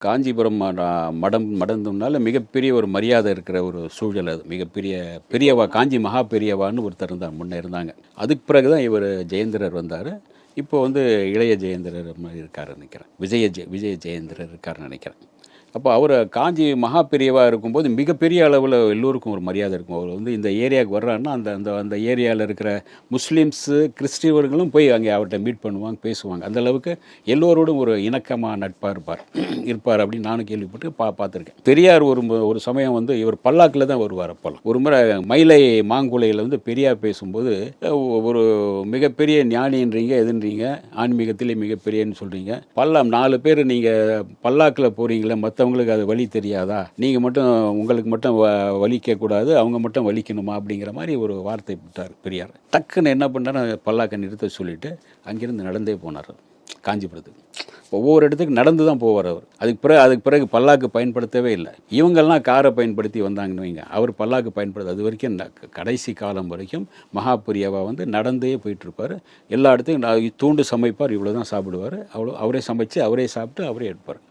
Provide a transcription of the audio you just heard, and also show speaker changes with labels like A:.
A: காஞ்சிபுரம் மடம்னால மிகப்பெரிய ஒரு மரியாதை இருக்கிற ஒரு சூழல் அது. மிகப்பெரிய பெரியவா, காஞ்சி மகா பெரியவான்னு ஒருத்தர் இருந்தார், முன்னே இருந்தாங்க. அதுக்கு பிறகு தான் இவர் ஜெயேந்திரர் வந்தார். இப்போ வந்து இளைய ஜெயேந்திரர் இருக்கார் நினைக்கிறேன். விஜய ஜெயேந்திரர் இருக்காருன்னு நினைக்கிறேன். அப்போ அவர் காஞ்சி மகா பெரியவா இருக்கும்போது மிகப்பெரிய அளவில் எல்லோருக்கும் ஒரு மரியாதை இருக்கும். அவர் வந்து இந்த ஏரியாவுக்கு வர்றாருன்னா அந்த அந்த அந்த ஏரியாவில் இருக்கிற முஸ்லீம்ஸு, கிறிஸ்டியவர்களும் போய் அங்கே அவர்கிட்ட மீட் பண்ணுவாங்க, பேசுவாங்க. அந்தளவுக்கு எல்லோரோடும் ஒரு இணக்கமாக நட்பாக இருப்பார் அப்படின்னு நானும் கேள்விப்பட்டு பார்த்துருக்கேன். பெரியார் ஒரு சமயம் வந்து இவர் பல்லாக்கில் தான் வருவார். அப்போல்லாம் ஒரு முறை மயிலை மாங்குளையில் வந்து பெரியார் பேசும்போது, ஒரு மிகப்பெரிய ஞானின்றீங்க, எதுன்றீங்க, ஆன்மீகத்திலே மிகப்பெரியன்னு சொல்கிறீங்க, 4 பேர் நீங்கள் பல்லாக்கில் போகிறீங்களே, மற்றவங்களுக்கு அது வழி தெரியாதா, நீங்கள் மட்டும் உங்களுக்கு மட்டும் வலிக்கக்கூடாது, அவங்க மட்டும் வலிக்கணுமா அப்படிங்கிற மாதிரி ஒரு வார்த்தை விட்டார் பெரியார். டக்குன்னு என்ன பண்ணார், பல்லாக்கை நிறுத்த சொல்லிவிட்டு அங்கேருந்து நடந்தே போனார் காஞ்சிபுரத்துக்கு. ஒவ்வொரு இடத்துக்கு நடந்து தான் போவார் அவர். அதுக்கு பிறகு பல்லாக்கு பயன்படுத்தவே இல்லை. இவங்கெல்லாம் காரை பயன்படுத்தி வந்தாங்கன்னு வைங்க, அவர் பல்லாக்கு பயன்படுத்த அது வரைக்கும் கடைசி காலம் வரைக்கும் மகாபெரியவா வந்து நடந்தே போயிட்டுருப்பார். எல்லா இடத்துக்கும் தூண்டு சமைப்பார், இவ்வளோ தான் சாப்பிடுவார். அவரே சமைச்சு அவரே சாப்பிட்டு அவரே எடுப்பார்.